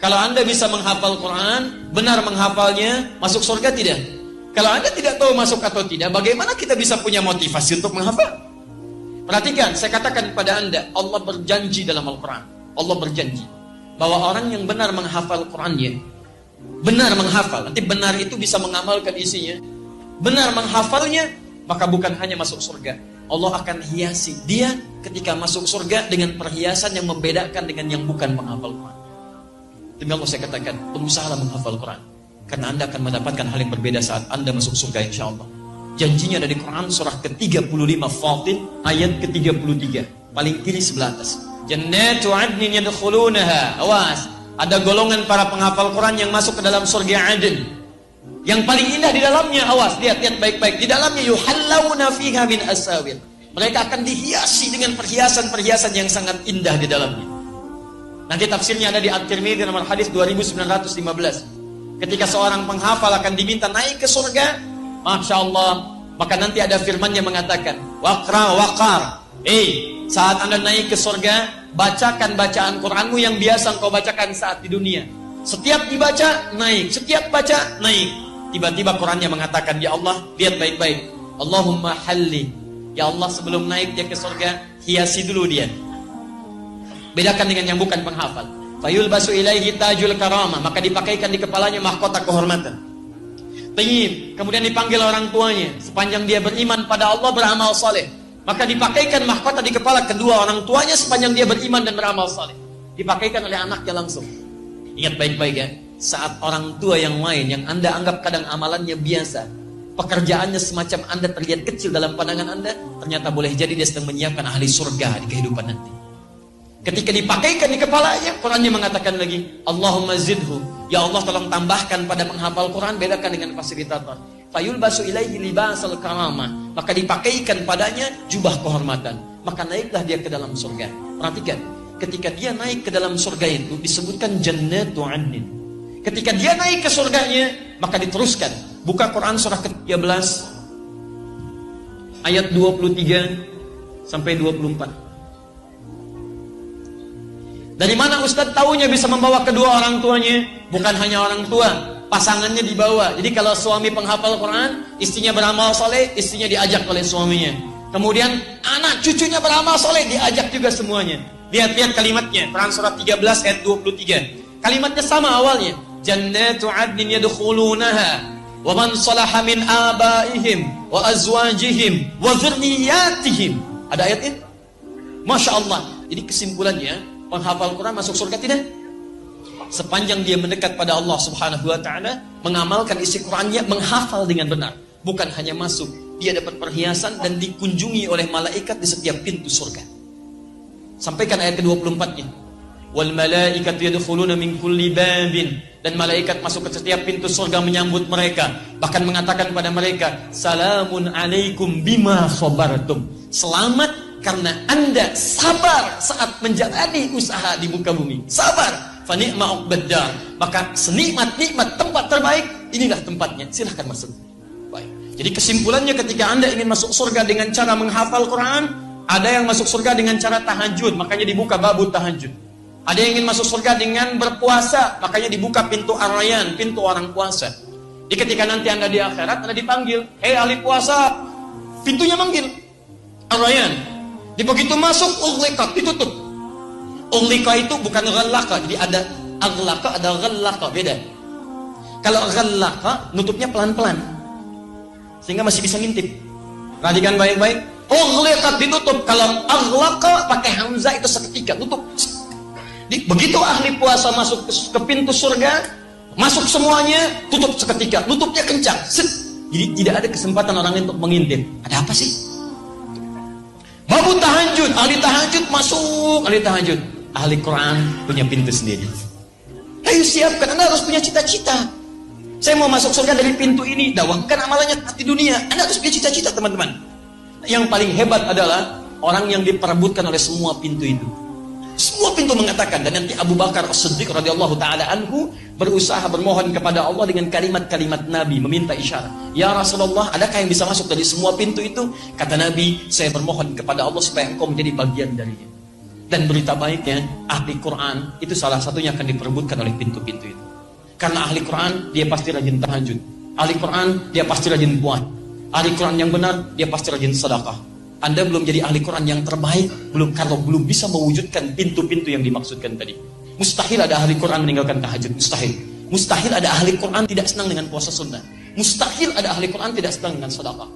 Kalau Anda bisa menghafal Quran, benar menghafalnya, masuk surga tidak? Kalau Anda tidak tahu masuk atau tidak, bagaimana kita bisa punya motivasi untuk menghafal? Perhatikan, saya katakan kepada Anda, Allah berjanji dalam Al-Quran. Allah berjanji bahwa orang yang benar menghafal Qurannya, benar menghafal, nanti benar itu bisa mengamalkan isinya, benar menghafalnya, maka bukan hanya masuk surga, Allah akan hiasi dia ketika masuk surga dengan perhiasan yang membedakan dengan yang bukan menghafal Quran. Demi Allah saya katakan, berusahalah menghafal Quran, karena Anda akan mendapatkan hal yang berbeda saat Anda masuk surga insya Allah. Janjinya dari Quran surah ke-35 Fatir ayat ke-33, paling kiri sebelah atas. Jannatu adnin yadkhulunaha. Awas, ada golongan para penghafal Quran yang masuk ke dalam surga Aden. Yang paling indah di dalamnya, awas, lihat baik-baik. Di dalamnya yuhallawna fiha min asawir. Mereka akan dihiasi dengan perhiasan-perhiasan yang sangat indah di dalamnya. Nanti tafsirnya ada di At-Tirmidzi nomor hadis 2915. Ketika seorang penghafal akan diminta naik ke surga, Masya Allah, maka nanti ada firman yang mengatakan, waqar. Saat Anda naik ke surga, bacakan bacaan Quranmu yang biasa engkau bacakan saat di dunia. Setiap dibaca, naik. Setiap baca, naik. Tiba-tiba Qurannya mengatakan, ya Allah, lihat baik-baik. Allahumma halli. Ya Allah, sebelum naik dia ke surga, hiasi dulu dia. Bedakan dengan yang bukan penghafal. Fayulbasu ilaihi tajul karamah, maka dipakaikan di kepalanya mahkota kehormatan. Tayyib, kemudian dipanggil orang tuanya, sepanjang dia beriman pada Allah, beramal saleh, maka dipakaikan mahkota di kepala kedua orang tuanya sepanjang dia beriman dan beramal saleh. Dipakaikan oleh anaknya langsung. Ingat baik-baik ya, saat orang tua yang lain yang Anda anggap kadang amalannya biasa, pekerjaannya semacam Anda terlihat kecil dalam pandangan Anda, ternyata boleh jadi dia sedang menyiapkan ahli surga di kehidupan nanti. Ketika dipakaikan di kepalanya, Qurannya mengatakan lagi, Allahumma zidhu. Ya Allah, tolong tambahkan pada penghafal Quran, bedakan dengan fasilitator. Fayulbasu ilaihi libasal karamah, maka dipakaikan padanya jubah kehormatan, maka naiklah dia ke dalam surga. Perhatikan, ketika dia naik ke dalam surga itu disebutkan jannatu adnin. Ketika dia naik ke surganya, maka diteruskan. Buka Quran surah ke-13 ayat 23 sampai 24. Dari mana Ustadz tahunya bisa membawa kedua orang tuanya? Bukan hanya orang tua, pasangannya dibawa. Jadi kalau suami penghafal Quran, istrinya beramal soleh, istrinya diajak oleh suaminya. Kemudian anak cucunya beramal soleh, diajak juga semuanya. Lihat kalimatnya, Quran surah 13 ayat 23. Kalimatnya sama awalnya. Jannatu adnin yadkhulunaha wa man salaha min abaihim wa azwajihim wa dzurriyyatihim. Ada ayat ini? Masya Allah. Jadi kesimpulannya, penghafal Quran masuk surga tidak? Sepanjang dia mendekat pada Allah Subhanahu wa ta'ala, mengamalkan isi Qurannya, menghafal dengan benar. Bukan hanya masuk, dia dapat perhiasan dan dikunjungi oleh malaikat di setiap pintu surga. Sampaikan ayat ke-24-nya. Wal malaikatu yadkhuluna min kulli babin, dan malaikat masuk ke setiap pintu surga menyambut mereka, bahkan mengatakan pada mereka, salamun alaikum bima sabartum. Selamat karena Anda sabar saat menjalani usaha di muka bumi. Sabar. Fa ni'ma uqbaddar. Maka senikmat-nikmat tempat terbaik, inilah tempatnya. Silahkan masuk. Baik. Jadi kesimpulannya, ketika Anda ingin masuk surga dengan cara menghafal Quran, ada yang masuk surga dengan cara tahajud, makanya dibuka babu tahajud. Ada yang ingin masuk surga dengan berpuasa, makanya dibuka pintu Ar-Rayyan, pintu orang puasa. Jadi ketika nanti Anda di akhirat, Anda dipanggil, hei ahli puasa, pintunya manggil Ar-Rayyan. Di begitu masuk, ughliqat, ditutup. Ughliqa itu bukan ghallaqa, jadi ada aghlaqa, ada ghallaqa, beda. Kalau ghallaqa, nutupnya pelan-pelan, sehingga masih bisa ngintip. Perhatikan baik-baik. Ughliqat, ditutup. Kalau aghlaqa pakai hamzah itu seketika, tutup. Begitu ahli puasa masuk ke pintu surga, masuk semuanya, tutup seketika, tutupnya kencang. Jadi tidak ada kesempatan orang lain untuk mengintip. Ada apa sih? Babu tahajud, ahli tahajud masuk, ahli tahajud. Ahli Quran punya pintu sendiri. Ayo siapkan, Anda harus punya cita-cita. Saya mau masuk surga dari pintu ini, dawangkan amalannya di dunia. Anda harus punya cita-cita, teman-teman. Yang paling hebat adalah orang yang diperebutkan oleh semua pintu itu. Semua pintu mengatakan, dan nanti Abu Bakar As-Siddiq radhiyallahu taala anhu berusaha bermohon kepada Allah dengan kalimat-kalimat Nabi, meminta isyarat. Ya Rasulullah, adakah yang bisa masuk dari semua pintu itu? Kata Nabi, saya bermohon kepada Allah supaya engkau menjadi bagian darinya. Dan berita baiknya, ahli Quran itu salah satunya akan diperebutkan oleh pintu-pintu itu. Karena ahli Quran, dia pasti rajin tahajud. Ahli Quran, dia pasti rajin puasa. Ahli Quran yang benar, dia pasti rajin sedekah. Anda belum jadi ahli Quran yang terbaik, kalau belum bisa mewujudkan pintu-pintu yang dimaksudkan tadi. Mustahil ada ahli Quran meninggalkan tahajud, mustahil. Mustahil ada ahli Quran tidak senang dengan puasa sunnah. Mustahil ada ahli Quran tidak senang dengan sedekah.